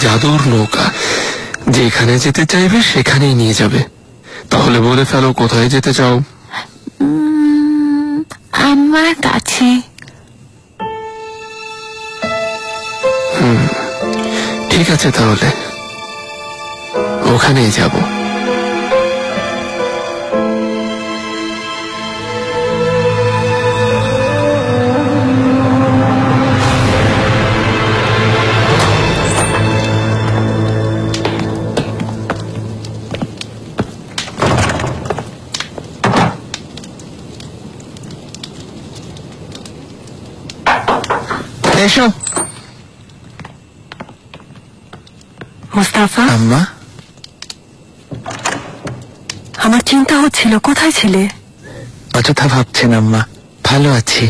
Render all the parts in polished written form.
জাদুর নৌকা, যেখানে যেতে চাইবে সেখানেই নিয়ে যাবে। তাহলে বলে ফেলো কোথায় যেতে চাও। আমার কাছে। ঠিক আছে, তাহলে ওখানেই যাব। এসো। মুস্তাফা, আম্মা, আমার চিন্তা হচ্ছিল, কোথায় ছিলে? অযথা ভাবছেন আম্মা, ভালো আছি।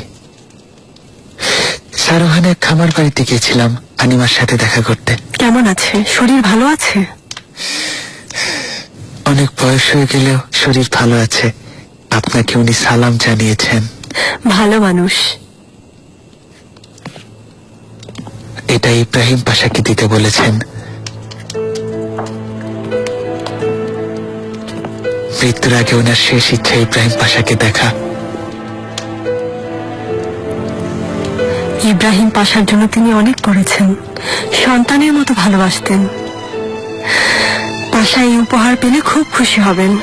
সারোহানের খামার বাড়িতে গিয়েছিলাম আনিমার সাথে দেখা করতে। কেমন আছে? শরীর ভালো আছে? অনেক বয়স হয়ে গেলেও শরীর ভালো আছে। আপনাকে উনি সালাম জানিয়েছেন। ভালো মানুষ। এটা ইব্রাহিম পাশাকে দিতে বলেছেন। মৃত্যুর আগে ওনার শেষ ইচ্ছা ইব্রাহিম পাশাকে দেখা। ইব্রাহিম পাশার জন্য তিনি অনেক করেছেন, সন্তানের মতো ভালোবাসতেন। পাশা এই উপহার পেলে খুব খুশি হবেন।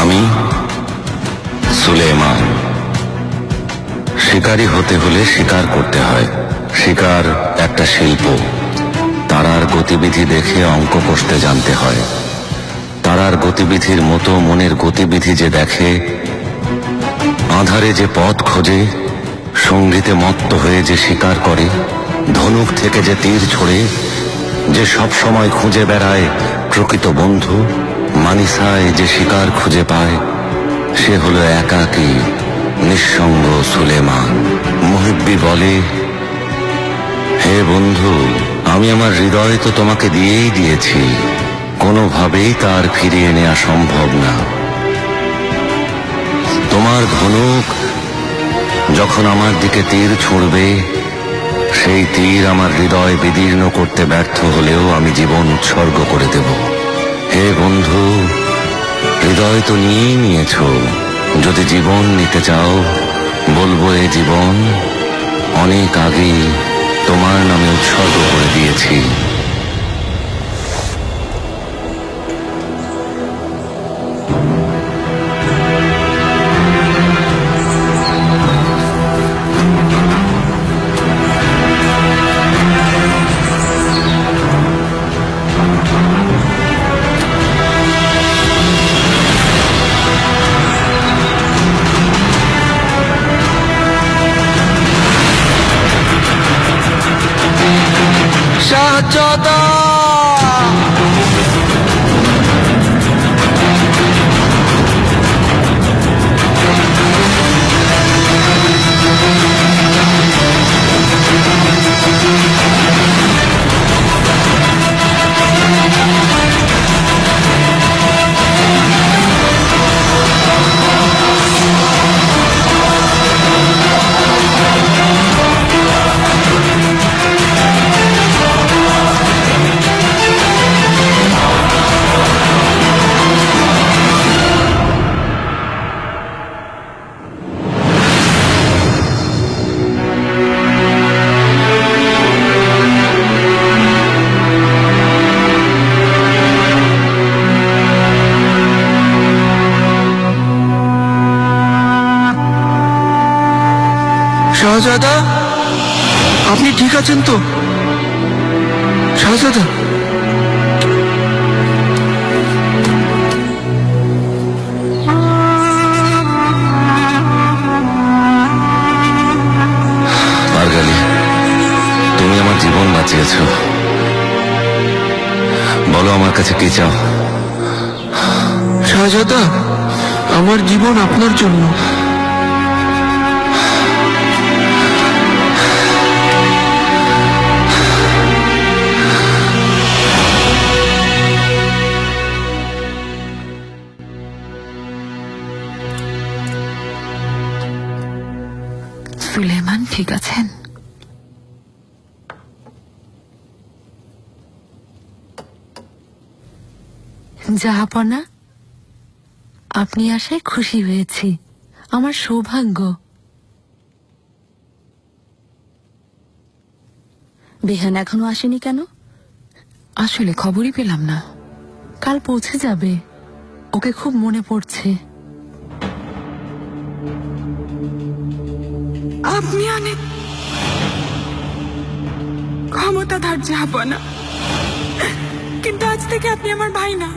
আমি সুলেমান। শিকারী হতে হলে শিকার করতে হয়। শিকার একটা শিল্প। তারার গতিবিধি দেখে অঙ্ক কষতে জানতে হয়। তারার গতিবিধির মতো মনের গতিবিধি যে দেখে, আঁধারে যে পথ খোঁজে, সঙ্গীতে মত্ত হয়ে যে শিকার করে, ধনুক থেকে যে তীর ছোড়ে, যে সব সময় খুঁজে বেড়ায় প্রকৃত বন্ধু, মানিসায় যে শিকার খুঁজে পায়, সে হলো একাকী নিঃসঙ্গ সুলেমান। মুহিব্বি বলে, হে বন্ধু, আমি আমার হৃদয় তো তোমাকে দিয়েই দিয়েছি, কোনোভাবেই তার ফিরিয়ে নেওয়া সম্ভব না। তোমার ধনুক যখন আমার দিকে তীর ছুঁড়বে, সেই তীর আমার হৃদয় বিদীর্ণ করতে ব্যর্থ হলেও আমি জীবন উৎসর্গ করে দেব। হে বন্ধু, হৃদয় তো নিয়েই নিয়েছ, যদি জীবন নিতে চাও, বলবো এ জীবন অনেক আগেই তোমার নামে উৎসর্গ করে দিয়েছি। শাহজাদা, শাহজাদা, আপনি ঠিক আছেন তো? শাহজাদা, মার্গালি, তুমি আমার জীবন বাঁচিয়েছ। বলো আমার কাছে কি চাও? শাহজাদা, আমার জীবন আপনার জন্য। জাহাপনা, আপনি আসায় খুশি হয়েছি, আমার সৌভাগ্য। বেহান এখনো আসেনি কেন? আসলে খবরই পেলাম না। কাল পৌঁছে যাবে, ওকে খুব মনে পড়ছে। আপনি অনেক ক্ষমতাধর জাহাপনা, কিন্তু আজ থেকে আপনি আমার ভাই না।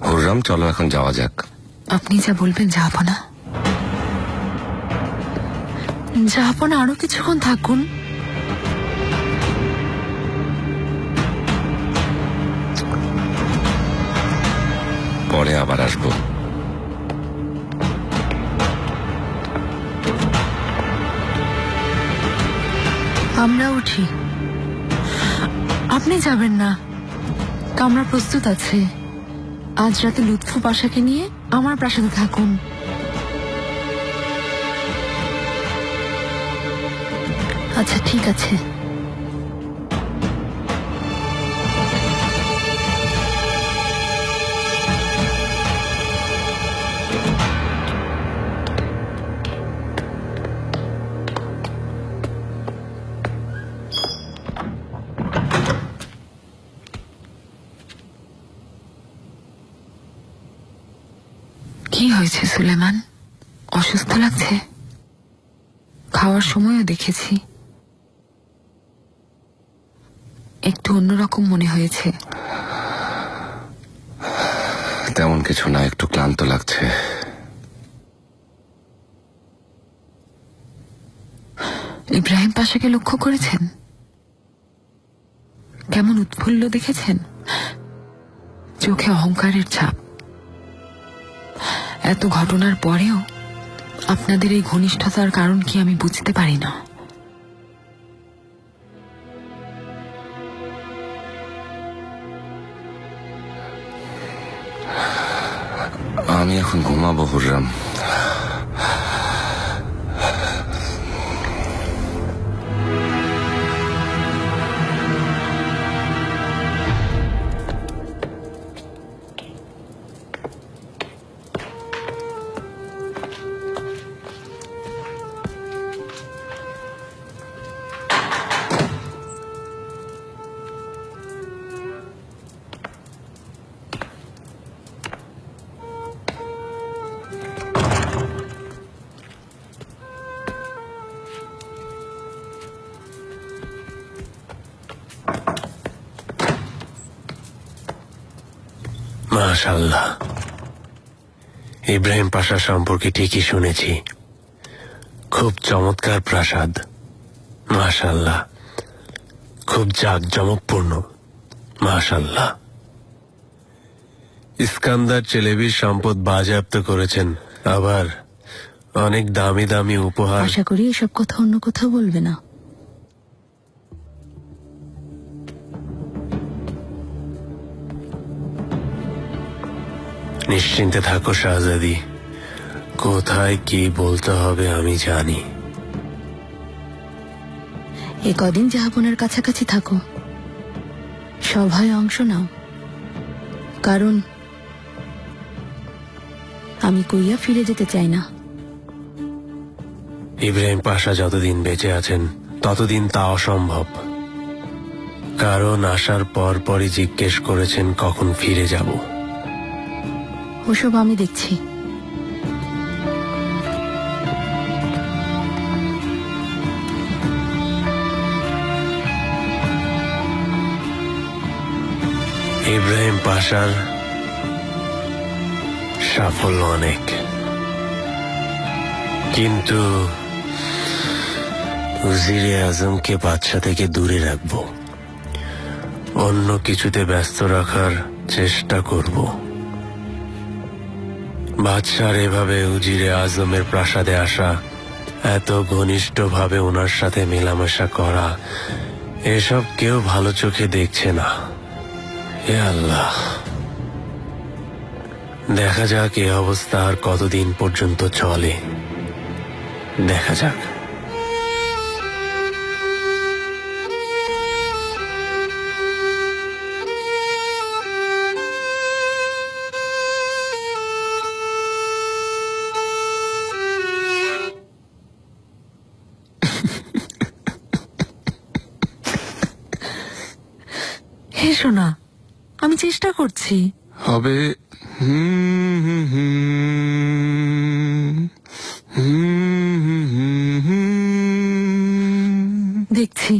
হুররাম, চলো এখন যাওয়া যাক। আপনি যা বলবেন জাহাপনা। জাহাপনা, আরো কিছুক্ষণ থাকুন। পরে আবার আসবো। আমরা উঠি। আপনি যাবেন না, কামরা প্রস্তুত আছে। আজ রাতে লুৎফু পাশাকে নিয়ে আমার প্রাসাদে থাকুন। আচ্ছা, ঠিক আছে। কি হয়েছে সুলেমান? অসুস্থ লাগছে? খাওয়ার সময়ও দেখেছি একটু অন্যরকম মনে হয়েছে। তেমন কিছু না, একটু ক্লান্ত লাগছে। ইব্রাহিম পাশাকে লক্ষ্য করেছেন? কেমন উৎফুল্ল দেখেছেন? চোখে অহংকারের ছাপ। এত ঘটনার পরেও আপনাদের এই ঘনিষ্ঠতার কারণ কি আমি বুঝতে পারি না। আমি এখন ঘুমাবো হুররাম। মাশাআল্লাহ, ইব্রাহিম পাশা সম্পর্কে ঠিকই শুনেছি। খুব চমৎকার প্রাসাদ, মাশাআল্লাহ। খুব জাঁকজমকপূর্ণ, মাশাআল্লাহ। ইস্কান্দার চেলেবির সম্পদ বাজেয়াপ্ত করেছেন, আবার অনেক দামি দামি উপহার। আশা করি এসব কথা অন্য কোথাও বলবে না। নিশ্চিন্তে থাকো শাহজাদি, কোথায় কি বলতে হবে আমি জানি। এ কদিন জাহাপনার কাছাকাছি থাকো, সভায় অংশ নাও, কারণ আমি কইয়া ফিরে যেতে চাই না। ইব্রাহিম পাশা যতদিন বেঁচে আছেন ততদিন তা অসম্ভব, কারণ আসার পরপরই জিজ্ঞেস করেছেন কখন ফিরে যাব। ওসব আমি দেখছি। ইব্রাহিম পাশার সাফল্য অনেক, কিন্তু উজিরে আজমকে বাদশা থেকে দূরে রাখব, অন্য কিছুতে ব্যস্ত রাখার চেষ্টা করব। বাদশার এভাবে উজিরে আজমের প্রাসাদে আসা, এত ঘনিষ্ঠভাবে ওনার সাথে মেলামেশা করা, এসব কেউ ভালো চোখে দেখছে না। হে আল্লাহ, দেখা যাক এ অবস্থা আর কতদিন পর্যন্ত চলে, দেখা যাক। সোনা, আমি চেষ্টা করছি। হবে দেখছি।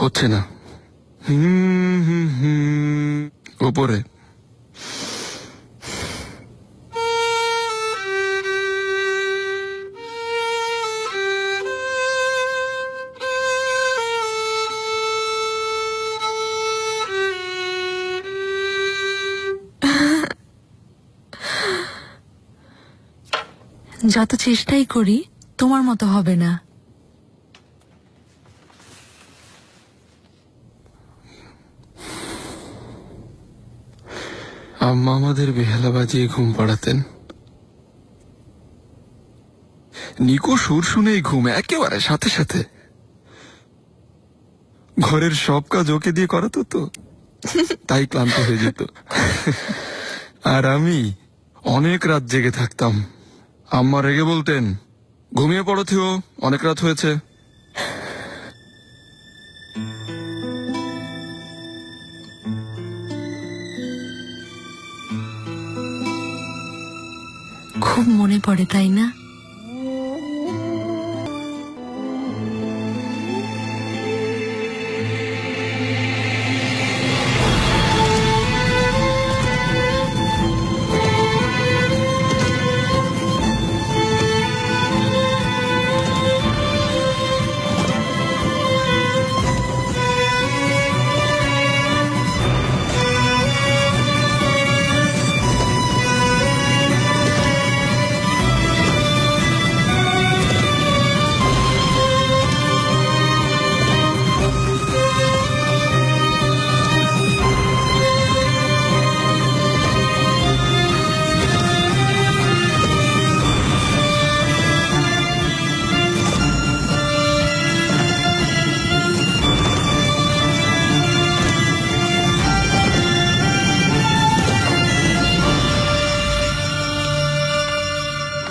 হচ্ছে না। উপরে যত চেষ্টাই করি তোমার মতো হবে না। আম্মা আমাদের বেহালা বাজিয়ে ঘুম পাড়াতেন। নিকো সুর শুনেই ঘুম একেবারে সাথে সাথে। ঘরের সব কাজ ওকে দিয়ে করাতো তো, তাই ক্লান্ত হয়ে যেত। আর আমি অনেক রাত জেগে থাকতাম। আম্মা রেগে বলতেন, ঘুমিয়ে পড়ো থিও, অনেক রাত হয়েছে। খুব মনে পড়ে, তাই না?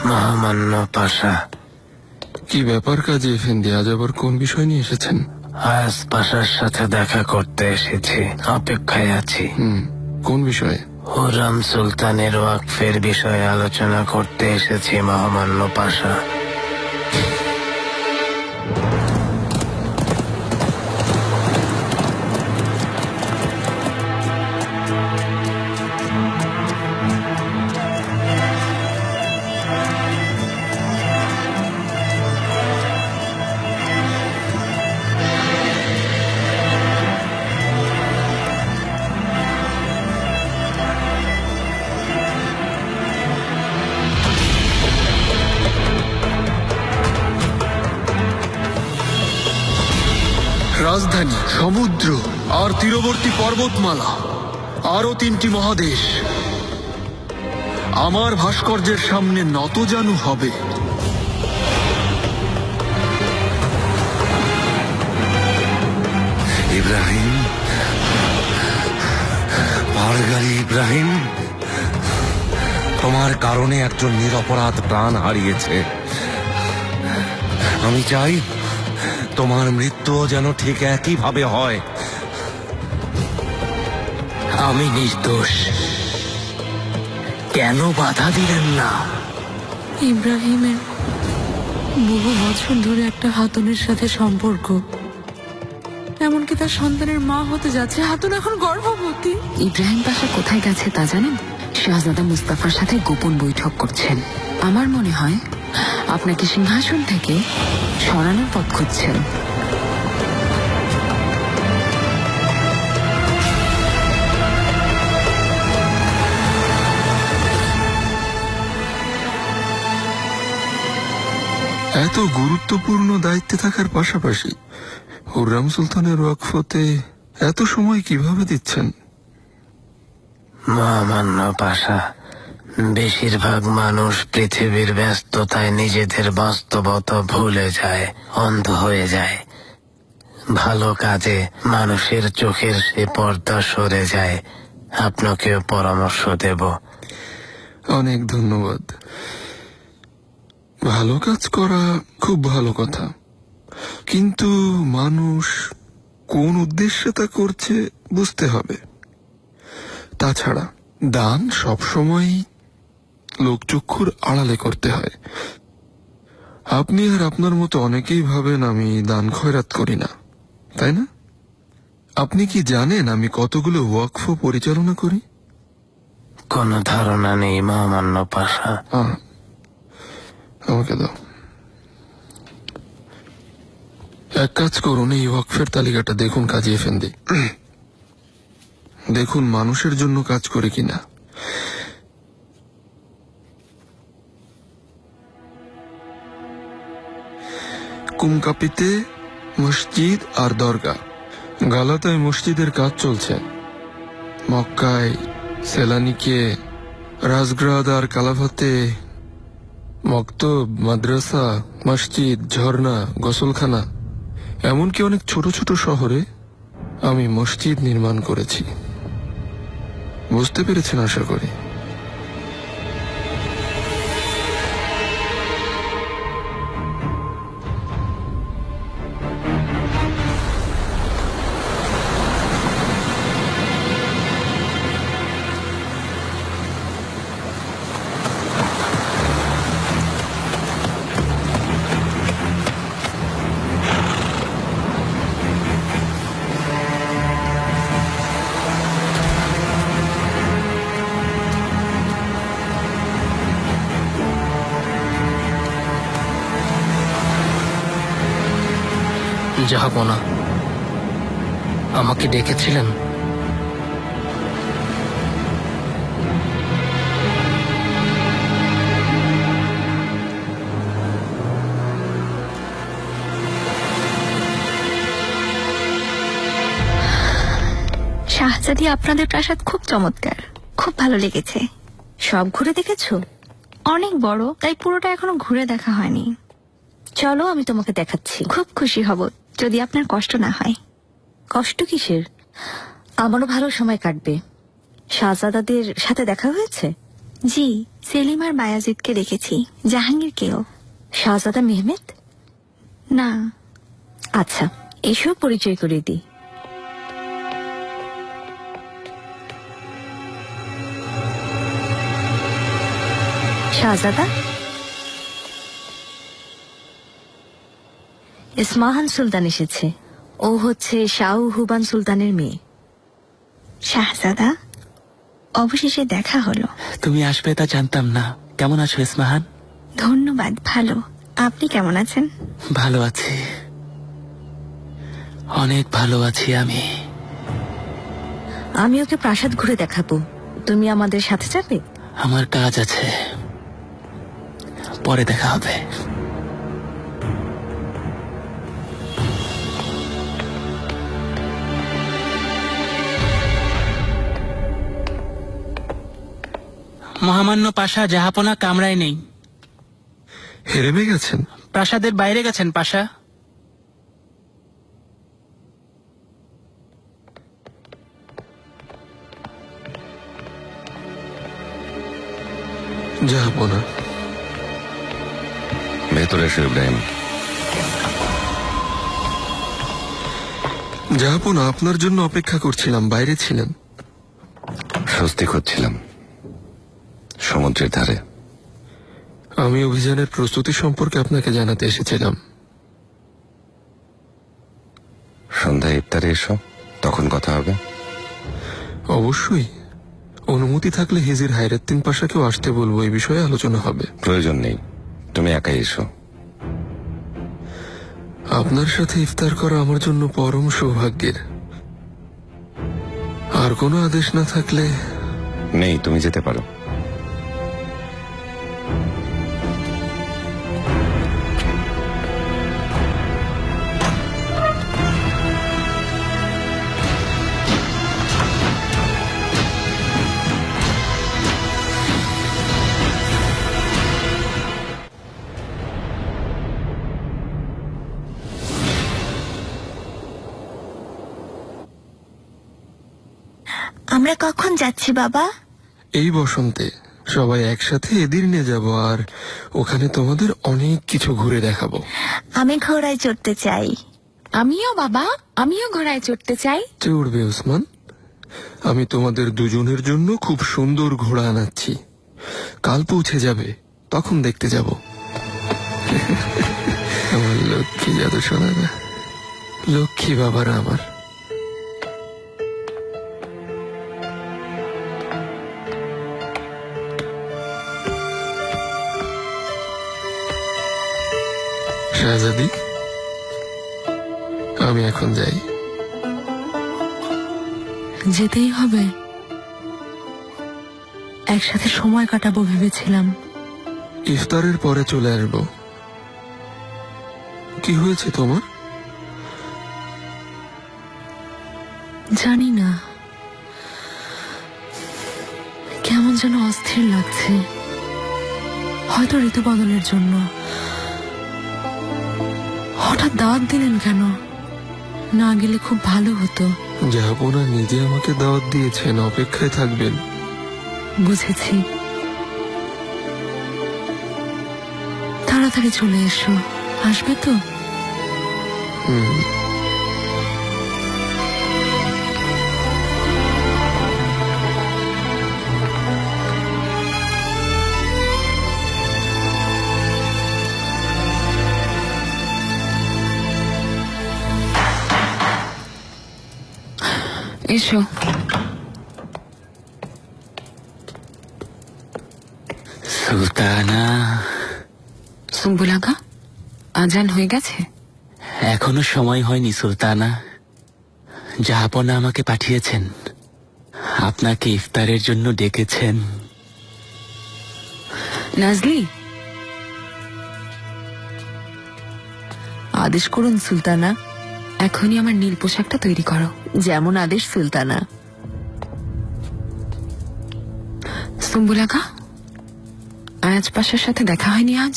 মহামান্য পাশা, কি ব্যাপার কাজী এফেন্দি, আজ আবার কোন বিষয় নিয়ে এসেছেন? আজ পাশার সাথে দেখা করতে এসেছি, অপেক্ষায় আছি। কোন বিষয়ে? হুররাম সুলতানের ওয়াকফের বিষয়ে আলোচনা করতে এসেছি মহামান্য পাশা। রাজধানী, সমুদ্র আর তীরবর্তী পর্বতমালা, আরো 3টি মহাদেশ আমার ভাস্কর্যের সামনে নতজানু হবে। ইব্রাহিম, পারগারি ইব্রাহিম, তোমার কারণে একজন নিরপরাধ প্রাণ হারিয়েছে। আমি চাই তোমার মৃত্যু যেন ঠিক একইভাবে হয়। আমি নির্দোষ, কেন বাধা দিলেন না? ইব্রাহিমের বহু বছর ধরে একটা হাতুনের সাথে সম্পর্ক, এমনকি তার সন্তানের মা হতে যাচ্ছে। হাতুন এখন গর্ভবতী। ইব্রাহিম পাশা কোথায় গেছে তা জানেন? শাহজাদা মুস্তাফার সাথে গোপন বৈঠক করছেন। আমার মনে হয় আপনাকে সিংহাসন থেকে সরানোর পথ খুঁজছেন। এত গুরুত্বপূর্ণ দায়িত্বে থাকার পাশাপাশি হুররাম সুলতানের ওয়াকফতে এত সময় কিভাবে দিচ্ছেন? মহামান্য পাশা, বেশিরভাগ মানুষ পৃথিবীর ব্যস্ততায় নিজেদের বাস্তবতা ভুলে যায়, অন্ধ হয়ে যায়। ভালো কাজে মানুষের চোখের সে পর্দা সরে যায়। আপনাকেও পরামর্শ দেব। অনেক ধন্যবাদ। ভালো কাজ করা খুব ভালো কথা, কিন্তু মানুষ কোন উদ্দেশ্যে তা করছে বুঝতে হবে। তাছাড়া দান সবসময় লোকচক্ষুর আড়ালে করতে হয়। আপনি আর আপনার মতো অনেকেই ভাবেন আমি দান খয়রাত করি না, তাই না? আপনি কি জানেন আমি কতগুলো ওয়াকফ পরিচালনা করি? কোনো ধারণা নেই মহামান্য পাশা। আমাকে দাও। এক কাজ করুন, এই ওয়াকফের তালিকাটা দেখুন কাজী এফেন্দি। দেখুন মানুষের জন্য কাজ করে কিনা। কুমকাপিতে মসজিদ আর দরগা, গালাতায় মসজিদের কাজ চলছে। মক্কায়, সেলানিকে, রাজগ্রাদ আর কালাভাতে মক্তব, মাদ্রাসা, মসজিদ, ঝর্ণা, গোসলখানা, এমনকি অনেক ছোট ছোট শহরে আমি মসজিদ নির্মাণ করেছি। বুঝতে পেরেছেন আশা করি। জাহাপনা, আমাকে ডেকেছিলেন? শাহজাদি, আপনাদের প্রাসাদ খুব চমৎকার, খুব ভালো লেগেছে। সব ঘুরে দেখেছো? অনেক বড়, তাই পুরোটা এখনো ঘুরে দেখা হয়নি। চলো আমি তোমাকে দেখাচ্ছি। খুব খুশি হব যদি আপনার কষ্ট না হয়। কষ্ট কিসের? আমারও ভালো সময় কাটবে। শাহজাদাদের সাথে দেখা হয়েছে? জি, সেলিম আর বায়াজিদকে দেখেছি, জাহাঙ্গীরকেও। শাহজাদা মেহমেদ? না। আচ্ছা, এসব পরিচয় করে দিই। শাহজাদা, ইসমাহান সুলতান এসেছে। ও হচ্ছে শাহ হুবান সুলতানের মেয়ে। শাহজাদা, অবশেষে দেখা হলো। তুমি আসবে তা জানতাম না। কেমন আছো ইসমাহান? ধন্যবাদ, ভালো। আপনি কেমন আছেন? ভালো আছি, অনেক ভালো আছি আমি। আমি ওকে প্রাসাদ ঘুরে দেখাবো, তুমি আমাদের সাথে যাবে? আমার কাজ আছে, পরে দেখা হবে। মহামান্য পাশা, জাহাপনা কামরায় নেই, হেরেমে গেছেন? প্রাসাদের বাইরে গেছেন পাশা। যাবো না। ভেতরে এসো ইব্রাহিম। যাবো না, আপনার জন্য অপেক্ষা করছিলাম, বাইরে ছিলেন। স্বস্তি খুঁজছিলাম সমুদ্রের ধারে। আমি অভিযানের প্রস্তুতি সম্পর্কে আপনাকে জানাতে এসেছিলাম। সন্ধ্যায় ইফতারে এসো, তখন কথা হবে। অবশ্যই, অনুমতি থাকলে হিজির হায়রাত্তিন পাশাকেও আসতে বলবো, এই বিষয়ে আলোচনা হবে। প্রয়োজন নেই, তুমি একাই এসো। আপনার সাথে ইফতার করা আমার জন্য পরম সৌভাগ্যের। আর কোনো আদেশ না থাকলে? নেই, তুমি যেতে পারো। আমরা কখন যাচ্ছি বাবা? এই বসন্তে। সবাই একসাথে এদিনে যাব, আর ওখানে তোমাদের অনেক কিছু ঘুরে দেখাবো। আমি ঘোড়ায় চড়তে চাই। আমিও বাবা, আমিও ঘোড়ায় চড়তে চাই। চড়বে ওসমান, আমি তোমাদের দুজনের জন্য খুব সুন্দর ঘোড়া আনাচ্ছি। কাল পৌঁছে যাবে, তখন দেখতে যাব। আমার লক্ষ্মী জাদু শোনা না, লক্ষ্মী বাবারা আমার। শাহজাদি, আমি এখন যাই। যেতেই হবে? একসাথে সময় কাটাবো ভেবেছিলাম। ইফতারের পরে চলে আসবো। কি হয়েছে তোমার? জানি না, কেমন যেন অস্থির লাগছে। হয়তো ঋতু বদলের জন্য। হঠাৎ দাওয়াত দিলেন কেন? না গেলে খুব ভালো হতো। যাবো না, নিজে আমাকে দাওয়াত দিয়েছেন, অপেক্ষায় থাকবেন। বুঝেছি, তাড়াতাড়ি চলে এসো। আসবে তো? এসো। সুলতানা, সুম্বুল আগা, আজান হয়ে গেছে? এখনো সময় হয়নি সুলতানা। জাহাপনা আমাকে পাঠিয়েছেন, আপনাকে ইফতারের জন্য ডেকেছেন। নাজলি, আদেশ করুন সুলতানা। এখনই আমার নীল পোশাকটা তৈরি করো। যেমন আদেশ সুলতানা। সুম্বুল আগা, আয়াজ পাশার সাথে দেখা হয়নি আজ?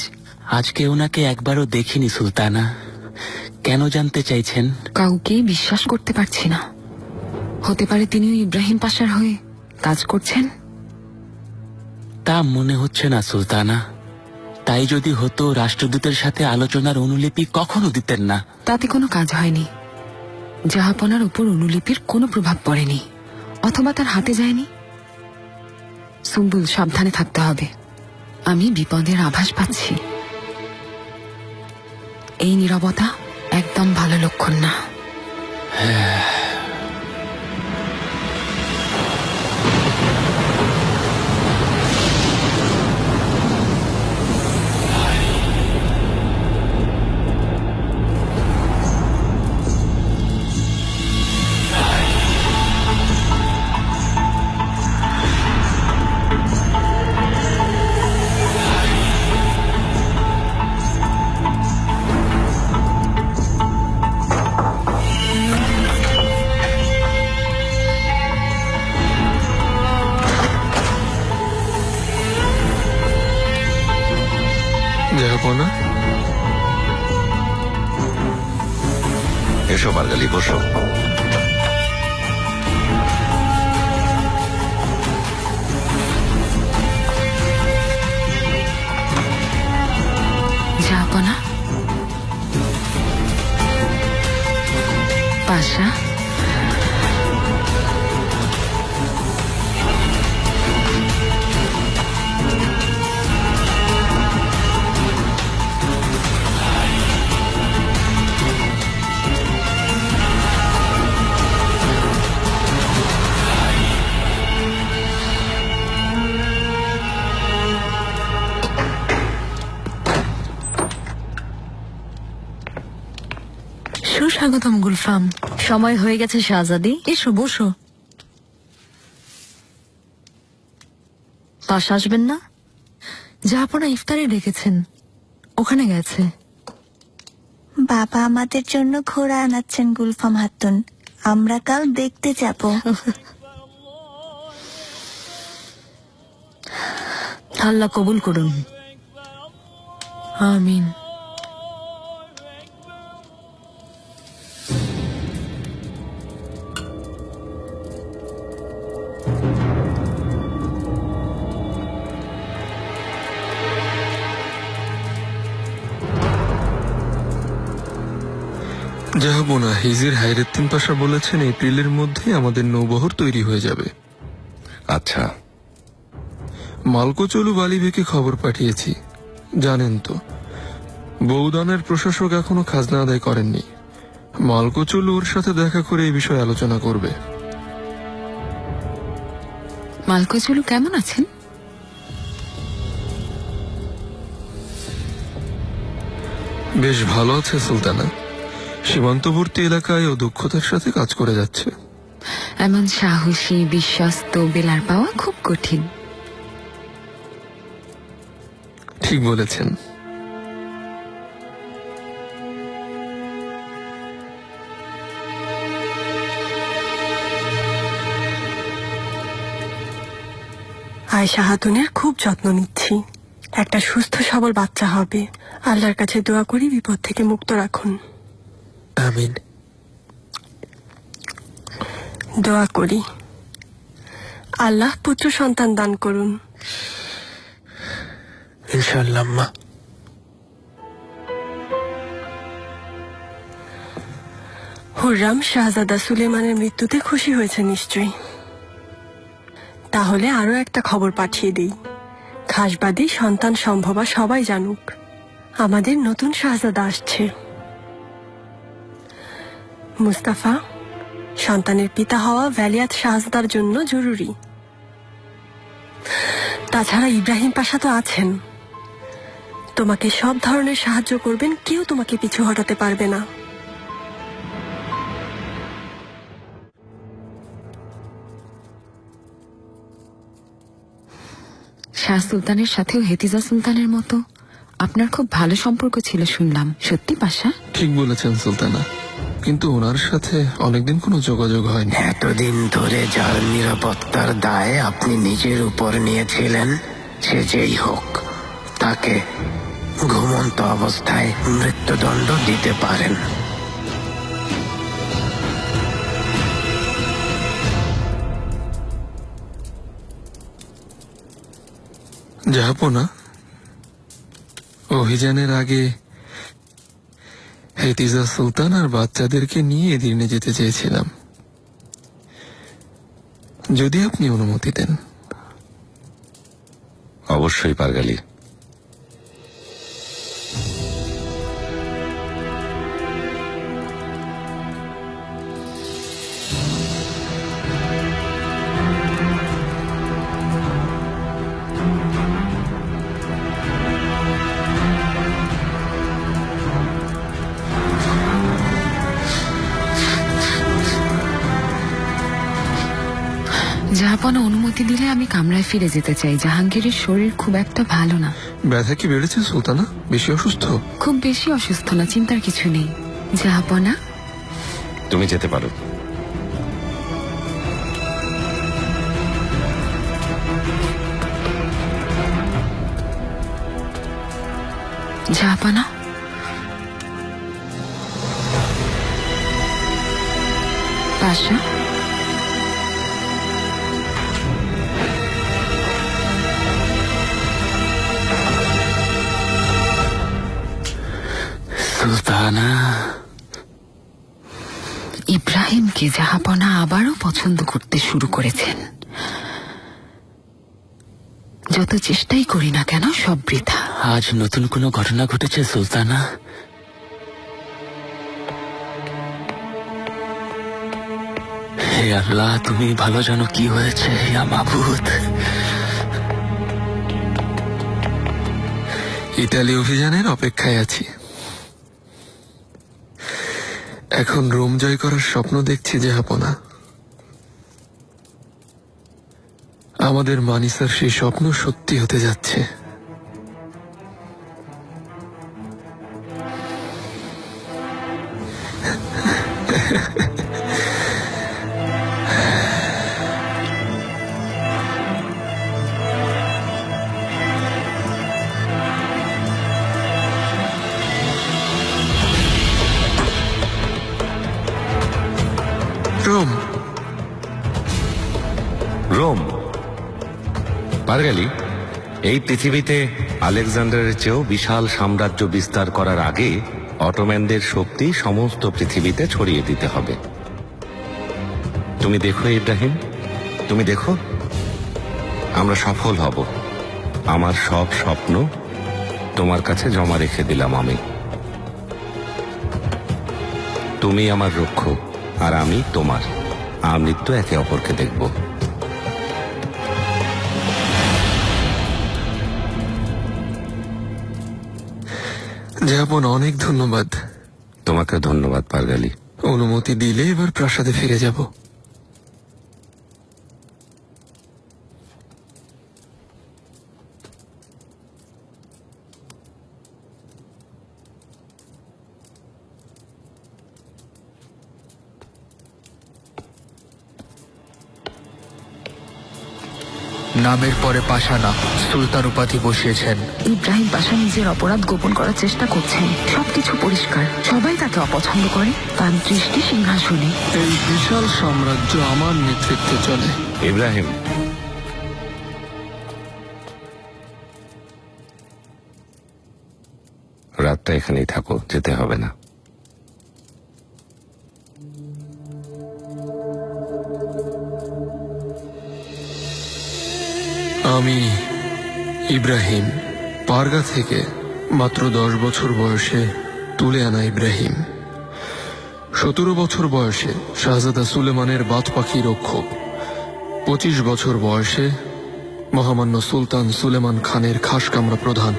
আজকে ওনাকে একবারও দেখিনি সুলতানা। কেন জানতে চাইছেন? কাউকে বিশ্বাস করতে পারছি না। হতে পারে তিনিও ইব্রাহিম পাশার হয়ে কাজ করছেন। তা মনে হচ্ছে না সুলতানা। তাই যদি হতো, রাষ্ট্রদূতের সাথে আলোচনার অনুলিপি কখনো দিতেন না। তাতে কোনো কাজ হয়নি। জাহাপনার উপর অনুলিপির কোনো প্রভাব পড়েনি, অথবা তার হাতে যায়নি। সুম্বুল, সাবধানে থাকতে হবে। আমি বিপদের আভাস পাচ্ছি। এই নীরবতা একদম ভালো লক্ষণ না। যাবো না। এসো বার্গালি, বসো। জাহাপনা, পাশা, সুস্বাগতম গুলফাম। সময় হয়ে গেছে শাহজাদি। এসো, বসো। পাশা আসবেন না? জাহাপনা ইফতারে ডেকেছেন, ওখানে গেছে। বাবা আমাদের জন্য ঘোড়া আনাচ্ছেন গুলফাম হাতুন, আমরা কাল দেখতে যাব। আল্লাহ কবুল করুন। আমিন। জাহাপনা, হিজির হায়রেদ্দিন পাশা বলেছেন এপ্রিলের মধ্যেই আমাদের নৌবহর তৈরি হয়ে যাবে। আচ্ছা, মালকোচলু বালিবেকে খবর পাঠিয়েছি। জানেন তো, বৌদানের প্রশাসক এখনো খাজনা আদায় করেননি। মালকোচলু ওর সাথে দেখা করে এই বিষয়ে আলোচনা করবে। মালকোচলু কেমন আছেন? বেশ ভালো আছে সুলতানা। সীমান্তবর্তী এলাকায় ও দক্ষতার সাথে কাজ করে যাচ্ছে। এমন সাহসী বিশ্বস্ত বেলার পাওয়া খুব কঠিন। ঠিক বলেছেন। আয়েশা হাতুনের খুব যত্ন নিচ্ছি। একটা সুস্থ সবল বাচ্চা হবে। আল্লাহর কাছে দোয়া করি বিপদ থেকে মুক্ত রাখুন। আমিন। দোয়া করি আল্লাহ পুত্র সন্তান দান করুন। ইনশাআল্লাহ আম্মা। হুররাম শাহজাদা সুলেমানের মৃত্যুতে খুশি হয়েছে নিশ্চয়ই। তাহলে আরো একটা খবর পাঠিয়ে দিই। খাসবাদী সন্তান সম্ভবা সবাই জানুক, আমাদের নতুন শাহজাদা আসছে। মুস্তাফা, সন্তানের পিতা হওয়া ভ্যালিয়াত শাহজাদার জন্য জরুরি। তাছাড়া ইব্রাহিম পাশা তো আছেন, তোমাকে সব ধরনের সাহায্য করবেন। কেউ তোমাকে পিছু হটাতে পারবে না। শাহ সুলতানের সাথেও হেতিজা সুলতানের মতো আপনার খুব ভালো সম্পর্ক ছিল শুনলাম, সত্যি পাশা? ঠিক বলেছেন সুলতানা, কিন্তু ওনার সাথে অনেকদিন কোনো যোগাযোগ হয়নি। এতদিন ধরে যার নিরাপত্তার দায় আপনি নিজের উপর নিয়েছিলেন, সে যেই হোক, তাকে ঘুমন্ত অবস্থায় মৃত্যুদণ্ড দিতে পারেন। জাহাপনা, অভিযানের আগে হেতিজা সুলতান আর বাচ্চাদেরকে নিয়ে এদিনে যেতে চেয়েছিলাম, যদি আপনি অনুমতি দেন। অবশ্যই পারগালি। জাহাপনা অনুমতি দিলে আমি কামরায় ফিরে যেতে চাই। জাহাঙ্গীরের শরীর খুব একটা ভালো না। ব্যথা কি বেড়েছে সুলতানা? বেশি অসুস্থ? খুব বেশি অসুস্থ না, চিন্তার কিছু নেই। জাহাপনা, তুমি যেতে পারো। জাহাপনা, পাশা, সুলতানা, ইব্রাহিমকে জাহাপনা আবারও পছন্দ করতে শুরু করেছেন। যত চেষ্টাই করি না কেন সব বৃথা। আজ নতুন কোনো ঘটনা ঘটেছে সুলতানা? হে আল্লাহ, তুমি ভালো জানো কি হয়েছে। ইয়া মাবুদ। ইতালি অভিযানের অপেক্ষায় আছি। এখন রোম জয় করার স্বপ্ন দেখছি জাহাপনা। আমাদের মানিসার সেই স্বপ্ন সত্যি হতে যাচ্ছে। রোম। রোম? পারগালি, এই পৃথিবীতে আলেকজান্ডারের চেয়েও বিশাল সাম্রাজ্য বিস্তার করার আগে অটোম্যানদের শক্তি সমস্ত পৃথিবীতে ছড়িয়ে দিতে হবে। তুমি দেখো ইব্রাহিম, তুমি দেখো, আমরা সফল হব। আমার সব স্বপ্ন তোমার কাছে জমা রেখে দিলাম আমি। তুমি আমার রক্ষক আর আমি তোমার। আমৃত্যু একে অপরকে দেখব। জাহাপন, অনেক ধন্যবাদ। তোমাকে ধন্যবাদ পারগালি। অনুমতি দিলে এবার প্রাসাদে ফিরে যাব। নামের পরে পাশা না, সুলতান উপাধি বসিয়েছেন। ইব্রাহিম পাশা নিজের অপরাধ গোপন করার চেষ্টা করছেন। সবকিছু পরিষ্কার, সবাই তাকে অপছন্দ করে। তার দৃষ্টি সিংহাসনে। এই বিশাল সাম্রাজ্য আমার নেতৃত্বে চলে। ইব্রাহিম, রাতটা এখানেই থাকো, যেতে হবে না। আমি ইব্রাহিম, পারগা থেকে মাত্র 10 বছর বয়সে তুলে আনা ইব্রাহিম। 17 বছর বয়সে শাহজাদা সুলেমানের বাত পাখি রক্ষক। 25 বছর বয়সে মহামান্য সুলতান সুলেমান খানের খাস কামরা প্রধান।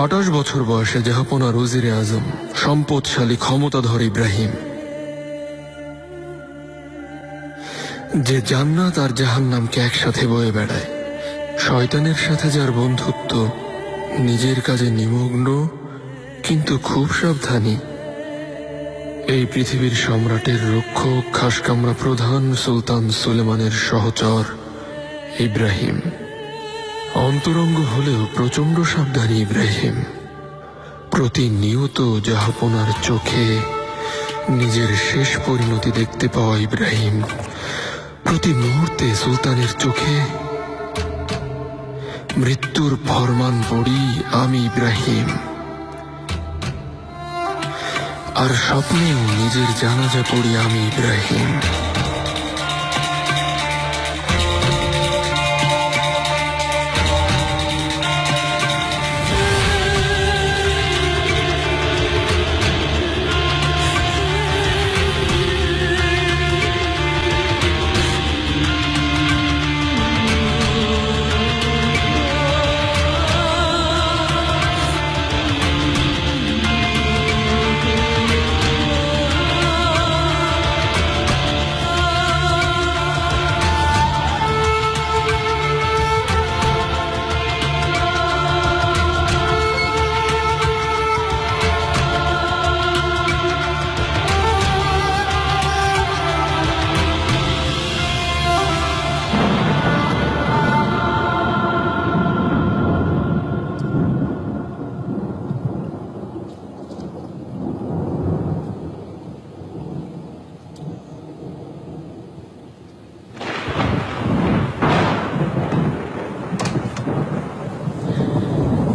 28 বছর বয়সে জাহাপনার ওজিরে আজম, সম্পদশালী ক্ষমতাধর ইব্রাহিম, যে জান্নাত আর জাহান্নামকে একসাথে বয়ে বেড়ায়। শয়তানের সাথে যার বন্ধুত্ব, নিজের কাজে নিমগ্ন কিন্তু খুব সাবধানী। এই পৃথিবীর সম্রাটের রক্ষক, খাসকামরা প্রধান সুলতান সুলেমানের সহচর ইব্রাহিম। অন্তরঙ্গ হলেও প্রচন্ড সাবধানী ইব্রাহিম। প্রতিনিয়ত জাহাপনার চোখে নিজের শেষ পরিণতি দেখতে পাওয়া ইব্রাহিম। প্রতি মুহূর্তে সুলতানের চোখে মৃত্যুর ফরমান পড়ি আমি ইব্রাহিম। আর স্বপ্নেও নিজের জানাজা পড়ি আমি ইব্রাহিম।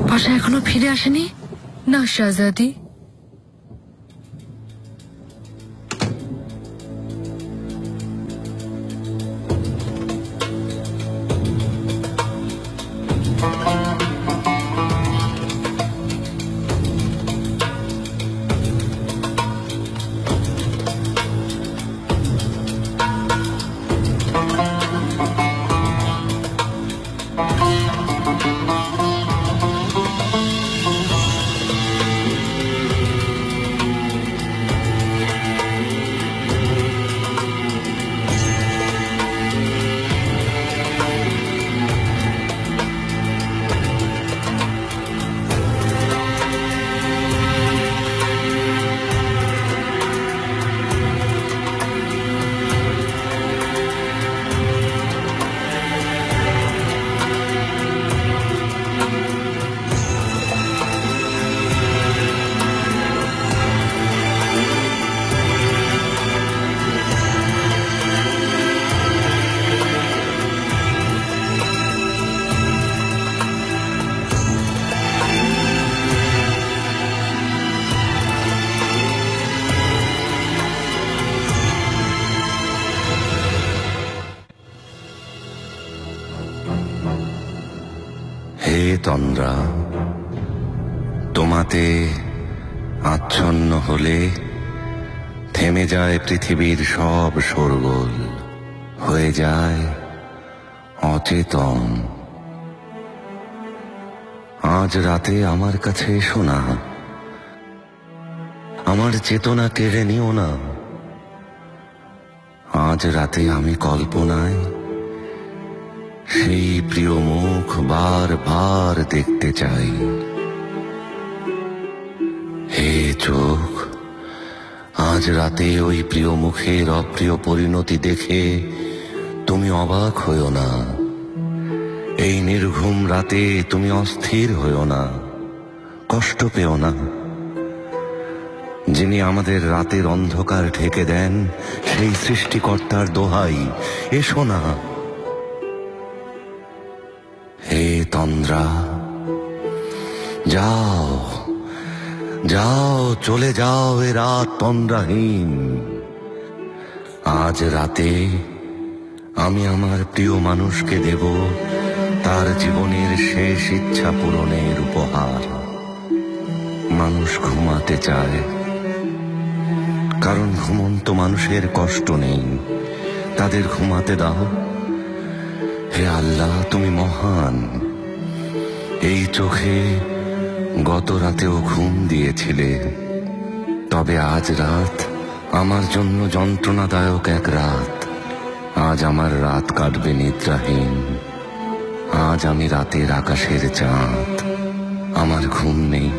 পাশা এখনো ফিরে আসেনি? না শাহজাদি, হে তন্দ্রা, তোমাতে আচ্ছন্ন হলে থেমে যায় পৃথিবীর সব শোরগোল, হয়ে যায় অচেতন। আজ রাতে আমার কাছে এসো না, আমার চেতনা কেড়ে নিও না। আজ রাতে আমি কল্পনায় সেই প্রিয় মুখ বারবার দেখতে চাই। হে চোখ, আজ রাতে ওই প্রিয় মুখের অপ্রিয় পরিণতি দেখে তুমি অবাক হইও না। এই নির্ঘুম রাতে তুমি অস্থির হইও না, কষ্ট পেও না। যিনি আমাদের রাতের অন্ধকার ঢেকে দেন সেই সৃষ্টিকর্তার দোহাই, এসো না। হে তন্দ্রা, যাও যাও, চলে যাও এ রাত তন্দ্রাহীন। আজ রাতে আমি আমার প্রিয় মানুষকে দেব তার জীবনের শেষ ইচ্ছা পূরণের উপহার। মানুষ ঘুমাতে চায়, কারণ ঘুমন্ত মানুষের কষ্ট নেই, তাদের ঘুমাতে দাও। হে আল্লাহ, তুমি মহান। এই চোখে গত রাতেও ঘুম দিয়েছিলে, তবে আজ রাত আমার জন্য যন্ত্রণাদায়ক এক রাত। আজ আমার রাত কাটবে নিদ্রাহীন। আজ আমি রাতের আকাশের চাঁদ। আমার ঘুম নেই,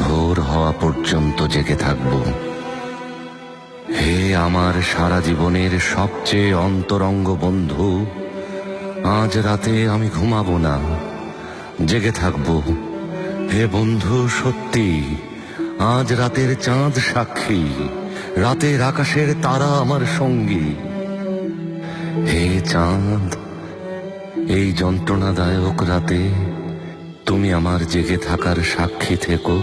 ভোর হওয়া পর্যন্ত জেগে থাকব। হে আমার সারা জীবনের সবচেয়ে অন্তরঙ্গ বন্ধু, আজ রাতে আমি ঘুমাবো না, জেগে থাকব। হে বন্ধু, সত্যি আজ রাতের চাঁদ সাক্ষী, রাতের আকাশের তারা আমার সঙ্গী। হে চাঁদ, এই যন্ত্রণাদায়ক রাতে তুমি আমার জেগে থাকার সাক্ষী থেকো।